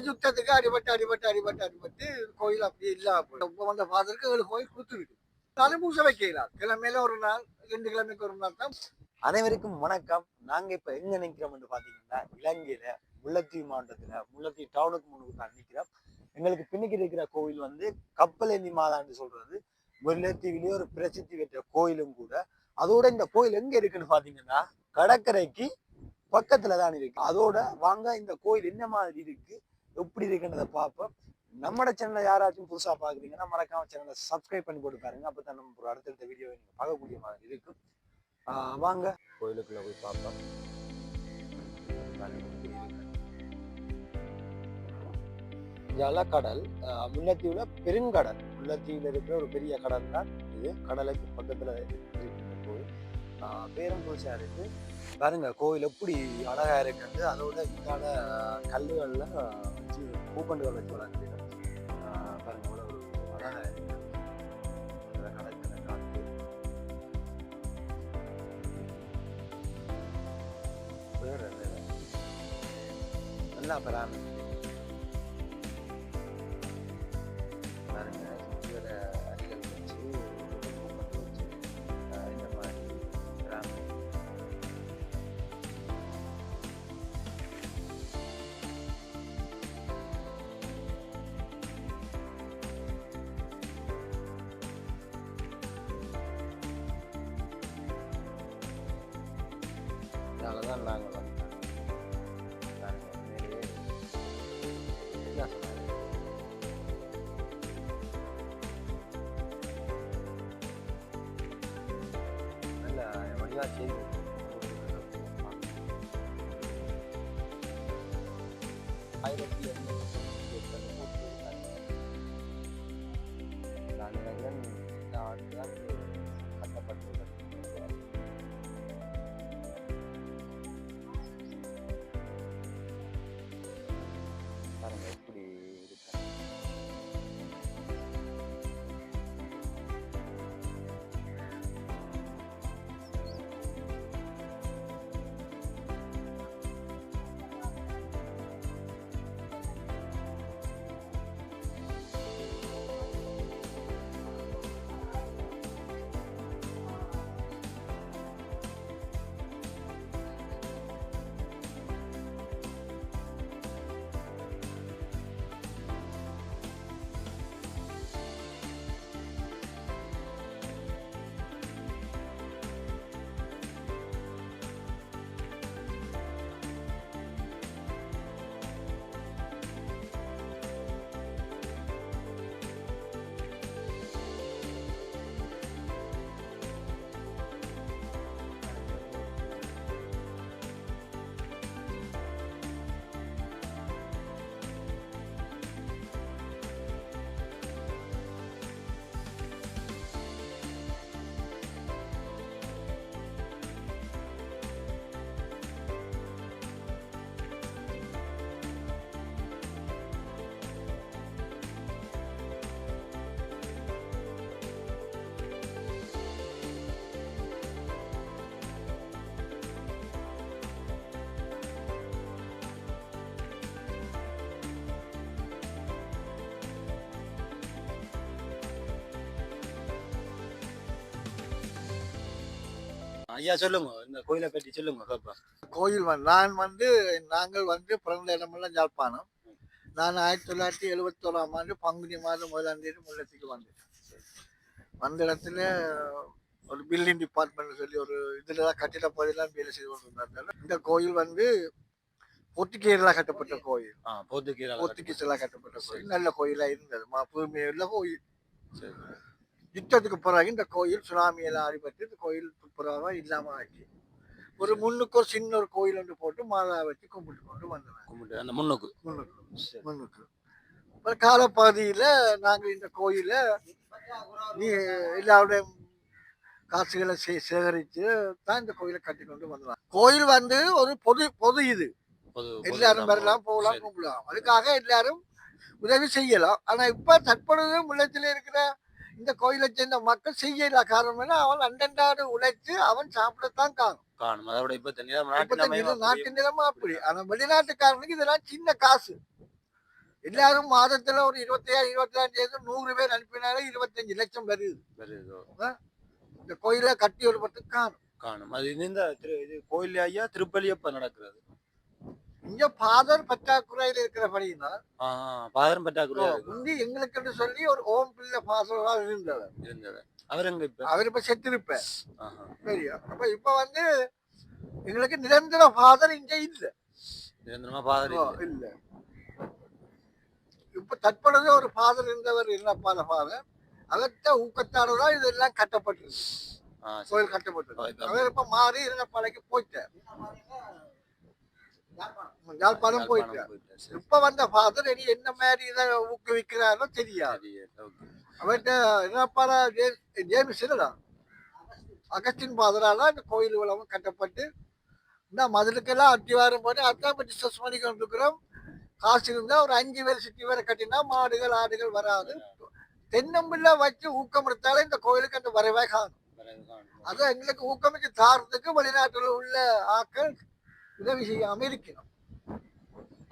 யுத்தத்துக்கு அடிபட்டு கோயில் அப்படி இல்லாம வந்த ஃபாதருக்கு 7 கோயில் கொடுத்துருக்கு. பூசை வைக்கலாம். கிழமையில ஒரு நாள் 2 கிழமைக்கு ஒரு நாள் தான். அனைவருக்கும் வணக்கம். நாங்க இப்ப எங்க நிக்கிறோம்னு பாத்தீங்கன்னா இலங்கையில முல்லைத்தீவு மாவட்டத்துல முல்லைத்தீவு டவுனுக்கு முன்னுக்கு தான் நிக்கிறோம். எங்களுக்கு பின்னுக்கு இருக்கிற கோவில் வந்து கப்பலேந்தி மாதான்னு சொல்றது முல்லைத்தீவிலேயே ஒரு பிரசித்தி பெற்ற கோயிலும் கூட. அதோட இந்த கோயில் எங்க இருக்குன்னு பாத்தீங்கன்னா கடற்கரைக்கு பக்கத்துலதான் இருக்கு. அதோட வாங்க இந்த கோயில் என்ன மாதிரி இருக்கு எப்படி இருக்குன்றத பார்ப்போம். நம்மளோட சேனலை யாராச்சும் புதுசா பாக்குறீங்கன்னா மறக்காம சேனலை சப்ஸ்கிரைப் பண்ணி போட்டு பாருங்க. அப்பதான் நம்ம ஒரு அடுத்தடுத்த வீடியோ நீங்க பார்க்கக்கூடிய மாதிரி இருக்கும். வாங்க கோயிலுக்குள்ள போய் பார்ப்போம். ஜலக்கடல் முல்லைத்தீவுல பெருங்கடல். முல்லைத்தீவுல இருக்கிற ஒரு பெரிய கடல் தான் இது. கடலுக்கு பக்கத்துல இருக்கிற கோயில் பேரும் புதுசா இருக்கு. பாருங்க கோயில் எப்படி அழகா இருக்குது. அதோட இதால கல்லுகள்ல வச்சு பூக்கண்டுகள் வச்சு வளர்ந்து பாருங்க ஒரு அழகா இருக்கு. கடற்கரை காத்து நல்லா பராமரி பாருங்க. சுற்றியோட அடிகள் வச்சு பூக்கண்டு வச்சு இந்த மாதிரி பராமரி. அதனாலதான் நாங்கள் நல்ல வழியா செய்து 1888 இந்த ஆண்டுதான் கட்டப்பட்டுள்ளது. பாருங்க எப்படி இருக்கு. ஐயா சொல்லுங்க, இந்த கோயிலை பற்றி சொல்லுங்க. கோயில் நாங்கள் பிறந்த இடமெல்லாம் யாழ்ப்பாணம். நான் 1971ஆம் ஆண்டு பங்குனி மாதம் 1ஆம் தேதி முல்லைத்தீவுக்கு வந்தேன். வந்த இடத்துல ஒரு பில்டிங் டிபார்ட்மெண்ட் சொல்லி ஒரு இதுலதான் கட்டிட பகுதியெல்லாம் வேலை செய்து கொண்டிருந்தாங்க. இந்த கோயில் போர்த்துகீஸால் கட்டப்பட்ட கோயில். போர்த்துகீஸால் கட்டப்பட்ட கோயில். நல்ல கோயிலா இருந்தது. பூமியுள்ள கோயில். யுத்தத்துக்கு பிறகு இந்த கோயில் சுனாமியெல்லாம் அடிபட்டு இந்த கோயில் துப்புரவா இல்லாம ஆச்சு. ஒரு முன்னுக்கு ஒரு சின்ன ஒரு கோயில் ஒன்று போட்டு மாதா வச்சு கும்பிட்டு கொண்டு வந்தோம். முன்னுக்கு காலப்பகுதியில நாங்கள் இந்த கோயில எல்லாருடைய காசுகளை சேகரித்து தான் இந்த கோயிலை கட்டி கொண்டு வந்தோம். கோயில் ஒரு பொது இது. எல்லாரும் வரலாம், போகலாம், கும்பிடலாம். அதுக்காக எல்லாரும் உதவி செய்யலாம். ஆனா இப்ப தற்பொழுது முல்லைத்தீவுல இருக்கிற இந்த கோயிலை சேர்ந்த மக்கள் செய்யல. காரணம் அவன் அண்டண்டாடு உழைச்சு அவன் சாப்பிடத்தான் காணும். நாட்டு நிலமா அப்படி. ஆனா வெளிநாட்டுக்காரனுக்கு இதெல்லாம் சின்ன காசு. எல்லாரும் மாதத்துல ஒரு 27-27 100 பேர் அனுப்பினாலே 25 லட்சம் வருது. இந்த கோயிலை கட்டி ஒரு பத்துக்கு காணும். காணும். அது இந்த இது கோயில் ஐயா திருப்பலியப்ப நடக்கிறது. இங்க பாதர் பற்றாக்குறையில் இருக்கிறபடினா பாதரும் பற்றாக்குறையா முந்தி எங்களுக்கு சொல்லி ஒரு ஓம் பிள்ளை பாசலா இருந்தவர். அவர் எங்க இப்ப? அவர் இப்ப செத்திருப்பார். சரியா? அப்ப இப்ப வந்து எங்களுக்கு நிரந்தர ஃபாதர் இங்க இல்ல. நிரந்தரமா ஃபாதர் இல்ல. இப்ப தற்பொழுது ஒரு ஃபாதர் இருந்தவர் இல்லப்பான ஃபாதர். அவர்கிட்ட ஊக்கத்தாலதான் இதெல்லாம் கட்டப்பட்டிருக்கு. கோயில் கட்டப்பட்டிருக்கு. அவர் இப்ப மாறி இருந்தப்பாளைக்கு போயிட்டார். யாழ்ப்பாணம் போயிட்டார். இப்ப வந்த ஃபாதர் இனி என்ன மாதிரி இதை ஊக்குவிக்கிறாரோ தெரியாது. அவர்கிட்ட என்னப்பான ஜேம்ஸ் இல்லடா அகஸ்டின் ஃபாதரால இந்த கோயில் உலகம் கட்டப்பட்டு இந்த மதுளுக்கெல்லாம் அத்திவாரம் போட்டு அதான் இப்போ டிஸ்கஸ் பண்ணி கொண்டிருக்கிறோம். காசு இருந்தா ஒரு 5 பேர் சுற்றி வர கட்டினா மாடுகள் ஆடுகள் வராது. தென்னம்பிள்ளை வச்சு ஊக்கம் எடுத்தாலே இந்த கோயிலுக்கு அந்த வரவே காணும். அதான் எங்களுக்கு ஊக்கமிட்டு தாரத்துக்கு வெளிநாட்டில் உள்ள ஆக்கள் உதவி செய்யாம இருக்கணும்.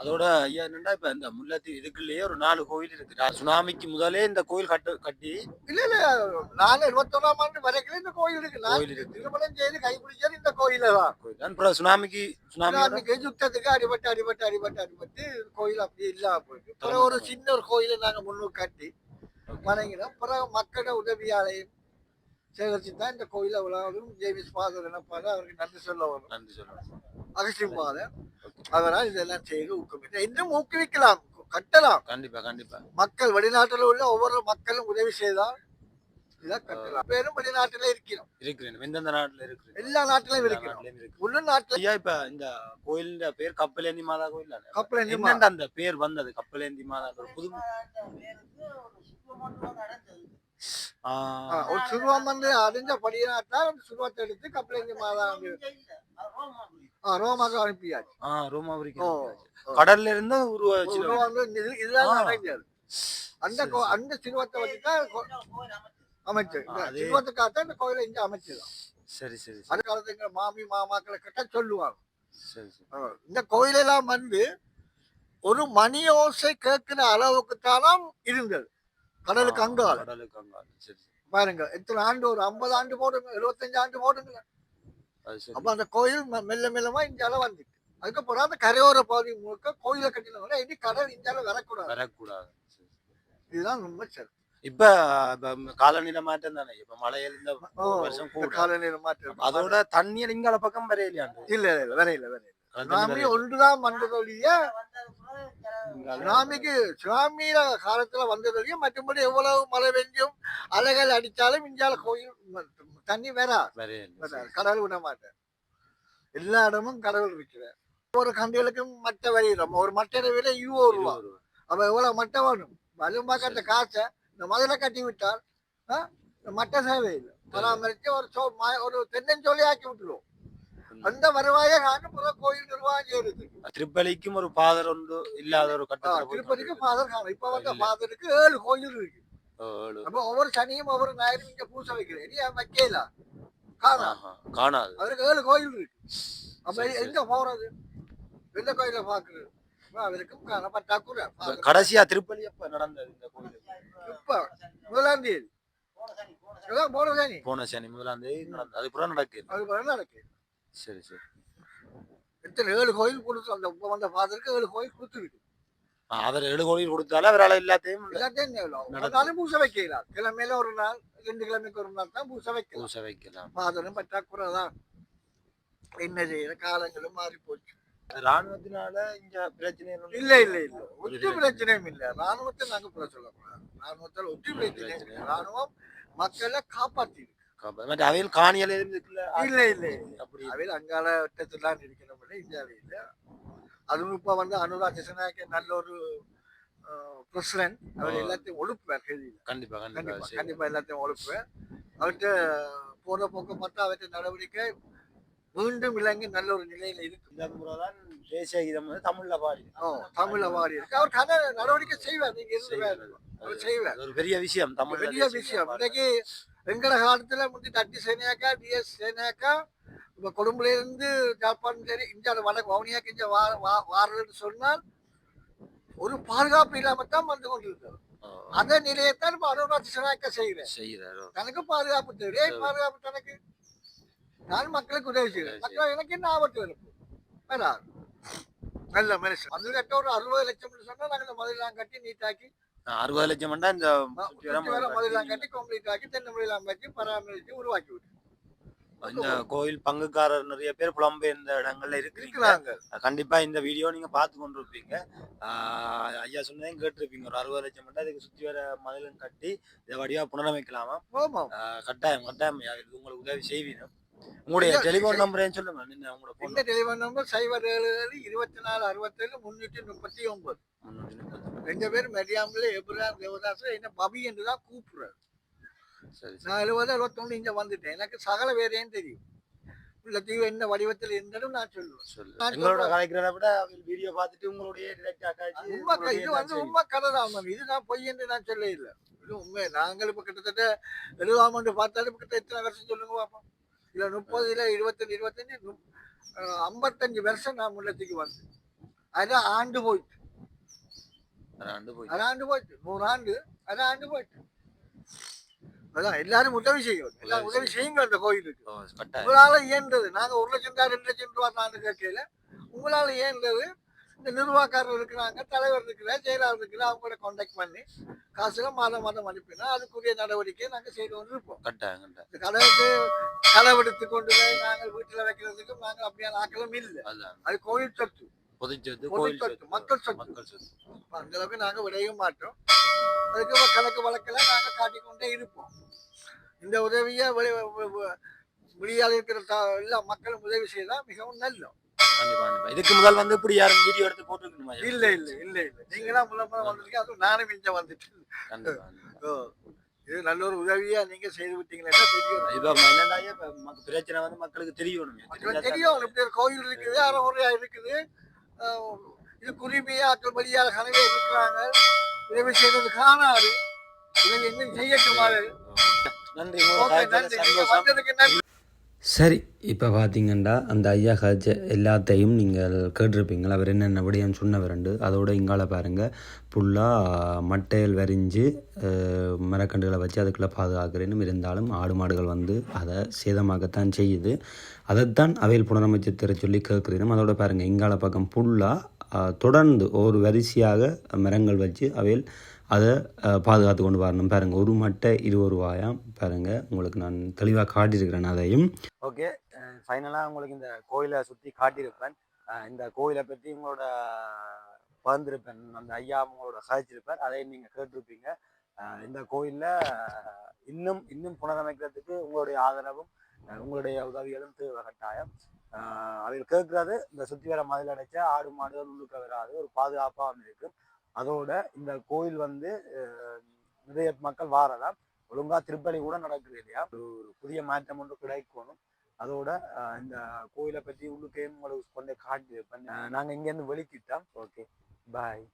அதோட ஐயா என்னண்டா இப்ப இந்த முல்லைத்தீவு இதுக்குள்ளேயே ஒரு 4 கோயில் இருக்கு. சுனாமிக்கு முதலே இந்த கோயில் கட்டி இல்ல நான் 71ஆம் ஆண்டு வரைக்கும் இந்த கோயில் இருக்கு. திருமணம் செய்து கைப்பிடிச்சது இந்த கோயில தான். சுனாமிக்கு யுத்தத்துக்கு அடிபட்டு கோயில் அப்படி இல்லாம போயிட்டு அப்புறம் ஒரு சின்ன ஒரு கோயிலை நாங்க முன்னுக்கு கட்டி வணங்கினோம். அப்புறம் மக்களோட உதவியாலையும் சேகரிச்சு தான் இந்த கோயிலை உலகம் ஜேம்ஸ் ஃபாதர் என்னப்பாரு அவருக்கு நன்றி சொல்ல வரும். அகஸ்டின் ஃபாதர் அதனால் இதெல்லாம் செய்து ஊக்குவிக்க இன்னும் ஊக்குவிக்கலாம், கட்டலாம். கண்டிப்பா மக்கள் வெளிநாட்டில் உள்ள ஒவ்வொரு மக்களும் உதவி செய்தால் இதான் கட்டலாம். பேரும் வெளிநாட்டில இருக்கிறோம். எந்தெந்த நாட்டுல இருக்கு? எல்லா நாட்டிலும் இருக்கிறோம். உள்நாட்டுல ஐயா இப்ப இந்த கோயில் பேர் கப்பலேந்தி மாதா கோயில். கப்பலேந்தி மாதா அந்த பேர் வந்தது கப்பலேந்தி மாதா ஒரு புது ஒரு சுருவம் வந்து அறிஞ்ச படியாட்டால் சுருவத்தை எடுத்து கப்பலேந்தி மாதா ரோமாக்கு அனுப்பியாச்சு. கடல்ல இருந்து அந்த சிறுவத்தை வச்சுதான் அமைச்சர் சிறுவத்துக்காக இந்த கோயிலை இங்க அமைச்சதான். சரி அது காலத்துல எங்க மாமி மாமாக்களை கிட்ட சொல்லுவாங்க. இந்த கோயிலெல்லாம் வந்து ஒரு மணி ஓசை கேட்கிற அளவுக்கு தானாம் இருந்தது கடலுக்கு அங்கால. பாருங்க எத்தனை ஆண்டு, ஒரு 50 ஆண்டு போடுங்க, 75 ஆண்டு போடுங்க. அப்ப அந்த கோயில் மெல்ல மெல்லமா இந்தியால வந்துட்டு அதுக்கப்புறம் அந்த கரையோர பகுதி முழுக்க கோயிலை கட்டினால இனி கடல் இந்தியால வரக்கூடாது. இதுதான் உண்மை. சரி இப்ப காலநிலை மாற்றம் தானே. இப்ப மழையில இந்த வருஷம் காலநிலை மாற்றம் அதோட தண்ணீர் இங்கால பக்கம் வரையிலையா? இல்ல வரையில சுனாமி ஒன்றுதான் வந்ததொழிய சுனாமியில காலத்துல வந்ததொழிய மற்றபடி எவ்வளவு மழை பெஞ்சும் அலைகள் அடிச்சாலும் இந்தியால கோயில் தண்ணி கடவுள் விட மாட்டேன். எல்லா இடமும் கடவுள் இருக்கிறார். ஒவ்வொரு கண்களுக்கும் மட்டை வரையிறோம். ஒரு மட்டை விலை ரூபா. அப்ப எவ்வளவு மட்டை வேணும்? வலுமா கட்ட காசை இந்த முதல்ல கட்டி விட்டால் மட்டை தேவையில்லை. பராமரிச்சு ஒரு தென்னஞ்சோலை ஆக்கி விட்டுருவோம். அந்த வருவாயை காணும் கோயில் நிர்வாகம் செய்யறது. திருப்பலிக்கும் ஒரு ஃபாதர் ஒன்று இல்லாத ஒரு கட்டத்தில் திருப்பதிக்கு ஃபாதர் காணும். இப்ப வந்த ஃபாதருக்கு 7 கோயில் இருக்கு. அப்ப ஒவ்வொரு சனியும் ஒவ்வொரு ஞாயிறும் இங்க பூசை வைக்கிறேன் வைக்கல காணாது. அவருக்கு 7 கோயில் இருக்கு. அப்ப எங்க போறது? எந்த கோயில பாக்குறது? அவருக்கும் காணப்பட்டாக்கூட கடைசியா திருப்பலி எப்ப நடந்தது இந்த கோயில்? இப்ப 1ஆம் தேதி போன சனி 1ஆம் தேதி நடந்தது. அதுக்கப்புறம் நடக்குது. சரி எத்தனை 7 கோயில் கொடுத்து அந்த வந்த ஃபாதருக்கு 7 கோயில் கொடுத்துருக்கு. அவர் 7 கோயில் கொடுத்தாலும் அவரால் எல்லாத்தையும் பூசை வைக்கலாம். கிழமையில ஒரு நாள் 2 கிழமைக்கு ஒரு நாள் தான் பூசை வைக்கலாம். ஃபாதரும் பற்றாக்குறை தான். என்ன செய்யற காலங்களும் மாறி போச்சு. ராணுவத்தினால இங்க பிரச்சனை இல்ல ஒற்று பிரச்சனையும் இல்ல. ராணுவத்தை நாங்க கூட சொல்லக்கூடாது. ராணுவத்தால் ஒற்று பிரச்சனை இல்லை. ராணுவம் மக்களை காப்பாத்தி அவையில் காணியல் இல்ல அவையில் அங்கால வட்டத்தில்தான் இருக்கணும். இந்தியாவே இல்ல. அதுவும் இப்ப வந்து அனுராக் திசாநாயக்க நல்ல ஒரு பிரசிடன்ட். அவர் எல்லாத்தையும் ஒழுப்புவார். கண்டிப்பா எல்லாத்தையும் ஒழுப்புவார். அவர்கிட்ட போற போக்க பார்த்தா அவர்கிட்ட நடவடிக்கை மீண்டும் இலங்கை நல்ல ஒரு நிலையில இருக்கு. இந்த முறைதான் தேசிய கீதம் தமிழ்ல பாடி இருக்கு. அவர் கதை நடவடிக்கை செய்வார். நீங்க செய்வார். ஒரு பெரிய விஷயம். பெரிய விஷயம். இன்னைக்கு வெங்கட காலத்துல முந்தி தட்டி சேனையாக்கா டிஎஸ் சேனையாக்கா இப்ப கொழும்புல இருந்து ஜாப்பான் சரி இந்தியாவில் வடக்கு வவுனியாக்கு இங்க வாரன்னு சொன்னால் ஒரு பாதுகாப்பு இல்லாம தான் வந்து கொண்டிருக்கிறது. அந்த நிலையத்தான் இப்ப அனுராக் சினாக்க செய்கிறேன். செய்கிறாரோ தனக்கு பாதுகாப்பு தேவை. ஏன் பாதுகாப்பு தனக்கு? நான் மக்களுக்கு உதவி செய்கிறேன். மக்கள் எனக்கு என்ன ஆபத்து வரும்? வேறார். நல்ல மனுஷன். அது கட்ட ஒரு 60 லட்சம் சொன்னா நாங்க இந்த மதுரெல்லாம் கட்டி நீட்டாக்கி 60 லட்சம் இந்த சுற்றி வர மதுரெல்லாம் கட்டி கம்ப்ளீட் ஆக்கி தென்னை மதுரெல்லாம் வச்சு பராமரித்து உருவாக்கி விட்டு இந்த கோயில் பங்குக்காரர் நிறைய பேர் புலம்பெயர்ந்த இடங்கள்ல இருக்கிறீங்க. இருக்கிறாங்க. கண்டிப்பா இந்த வீடியோ நீங்க பார்த்து கொண்டு இருப்பீங்க. ஐயா சொன்னதையும் கேட்டிருப்பீங்க. ஒரு 60 லட்சம் மட்டும் அதுக்கு சுத்தி வர மதிலும் கட்டி இதை வடிவா புனரமைக்கலாமா? ஆமாம். கட்டாயம் கட்டாயம் ஐயா, இது உங்களுக்கு உதவி செய்வீங்க. உங்களுடைய டெலிபோன் நம்பரையும் சொல்லுங்க. நின்ன உங்களோட இந்த phone டெலிஃபோன் நம்பர் 077 24 67 339. 339. 2 பேரும் மெரியாம்பிள் எப்ராம் தேவதாஸ் என்ன பபி என்று தான் கூப்பிடுறாரு. சரி சரி. நான் 70 71 இங்க வந்துட்டேன். எனக்கு சகல வேறையும் தெரியும். முல்லைத்தீவு என்ன வடிவத்தில் இருந்ததும் நான் சொல்லுவேன். சொல்லு. நான் எங்களோட சொல்றேன். கலைக்கிறத விட வீடியோ பார்த்துட்டு உங்களுடைய டிரெக்டா காய்ச்சி உண்மை இது வந்து உண்மை கதை தான் மேம். இது நான் பொய் என்று நான் சொல்ல இல்லை. இது உண்மை. நாங்கள் இப்ப கிட்டத்தட்ட 70ஆம் ஆண்டு பார்த்தாலும் இப்ப கிட்ட எத்தனை வருஷம் சொல்லுங்க பார்ப்போம். இல்ல 30 இல்ல 25 25 55 வருஷம் நான் முல்லைத்தீவுக்கு வந்தேன். அதான் ஆண்டு போயிட்டு. ஆண்டு போய் அது ஆண்டு போயிட்டு 100 ஆண்டு அது ஆண்டு போயிட்டு. அதான் எல்லாரும் உதவி செய்யும். எல்லாரும் உதவி செய்யுங்க அந்த கோயிலுக்கு. கட்டாயம். உங்களால இயன்றது. நாங்க 1 லட்சம் ரூபாய் 2 லட்சம் ரூபாய் நான் கேட்கல. உங்களால இயன்றது. இந்த நிர்வாகக்காரர் இருக்கிறாங்க, தலைவர் இருக்கிறார், செயலாளர் இருக்கிறார், அவங்களோட கான்டாக்ட் பண்ணி காசுல மாதம் மாதம் அனுப்பினா அதுக்குரிய நடவடிக்கையை நாங்க செய்து கொண்டு இருப்போம். கட்டாயம் கட்டாயம். இந்த கடவுளுக்கு களவெடுத்து கொண்டு போய் நாங்கள் வீட்டுல வைக்கிறதுக்கு நாங்க அப்படியான ஆக்களும் இல்லை. அதான் அது கோயில் சொத்து, பொதுச்சொத்து, பொது கோயில் சொத்து, சொத்து, மக்கள் சொத்து. மக்கள் சொத்து. அந்த அளவுக்கு நாங்க விடையும் மாட்டோம். அதுக்கு கணக்கு வழக்கெல்லாம் நாங்க காட்டிக்கொண்டே இருப்போம். இந்த உதவியை வெளியால் இருக்கிற எல்லா மக்களும் உதவி செய்தா மிகவும் நல்லது. கண்டிப்பா கண்டிப்பா. இதுக்கு முதல் வந்து இப்படி யாரும் வீடியோ எடுத்து போட்டுருக்கணுமா? இல்ல இல்ல இல்ல இல்ல நீங்களா முள்ள வந்திருக்கீங்க. அதுவும் நானும் இங்க வந்துட்டேன். கண்டிப்பா கண்டிப்பா. இது நல்ல ஒரு உதவியா நீங்க செய்து விட்டீங்கன்னா தெரியும். இப்ப என்னடா இப்ப பிரச்சனை வந்து மக்களுக்கு தெரியணும். தெரியும் இப்படி ஒரு கோயில் இருக்குது, அறமுறையா இருக்குது. இது குருமியா ஆக்கள் வழியாக கனவே இருக்கிறாங்க. உதவி செய்யறது காணாது. உதவி என்ன செய்யட்டுமாறு. நன்றி. ஓகே, நன்றி. நீங்க வந்ததுக்கு நன்றி. சரி, இப்போ பார்த்தீங்கன்னா அந்த ஐயா கதைச்ச எல்லாத்தையும் நீங்கள் கேட்டிருப்பீங்களா? அவர் என்னென்ன விடயம் சொன்னவரண்டு. அதோட இங்கால பாருங்கள், ஃபுல்லாக மட்டையில் வரிஞ்சு மரக்கன்றுகளை வச்சு அதுக்குள்ளே பாதுகாக்கிறேன்னு இருந்தாலும் ஆடு மாடுகள் வந்து அதை சேதமாகத்தான் செய்யுது. அதைத்தான் அவையில் புனரமைச்சு தர சொல்லி கேட்குறேன். அதோட பாருங்கள், இங்கால பக்கம் ஃபுல்லாக தொடர்ந்து ஒரு வரிசையாக மரங்கள் வச்சு அவையில் அதை பாதுகாத்து கொண்டு வரணும். பாருங்கள், ஒரு மட்டை 20 ரூபாயாம். பாருங்கள், உங்களுக்கு நான் தெளிவாக காட்டியிருக்கிறேன் அதையும். ஓகே, ஃபைனலாக உங்களுக்கு இந்த கோயிலை சுற்றி காட்டியிருப்பேன். இந்த கோயிலை பற்றி உங்களோட பகிர்ந்திருப்பேன். அந்த ஐயா உங்களோட சாதிச்சிருப்பார், அதை நீங்கள் கேட்டிருப்பீங்க. இந்த கோயிலில் இன்னும் இன்னும் புனரமைக்கிறதுக்கு உங்களுடைய ஆதரவும் உங்களுடைய உதவிகளும் தேவை கட்டாயம். அதில் கேட்குறது இந்த சுற்றி வர மதில் அடைச்ச ஆடு மாடுகள் உள்ளுக்க வராது, ஒரு பாதுகாப்பாக இருக்கும். அதோட இந்த கோயில் வந்து நிறைய மக்கள் வாரலாம், ஒழுங்கா திருப்பலி கூட நடக்குது இல்லையா, ஒரு புதிய மாற்றம் ஒன்று கிடைக்கணும். அதோட இந்த கோயிலை பற்றி உள்ளுக்கையும் உங்களுக்கு கொண்டு காட்டி நாங்கள் இங்கேருந்து வெளிக்கிட்டோம். ஓகே, பாய்.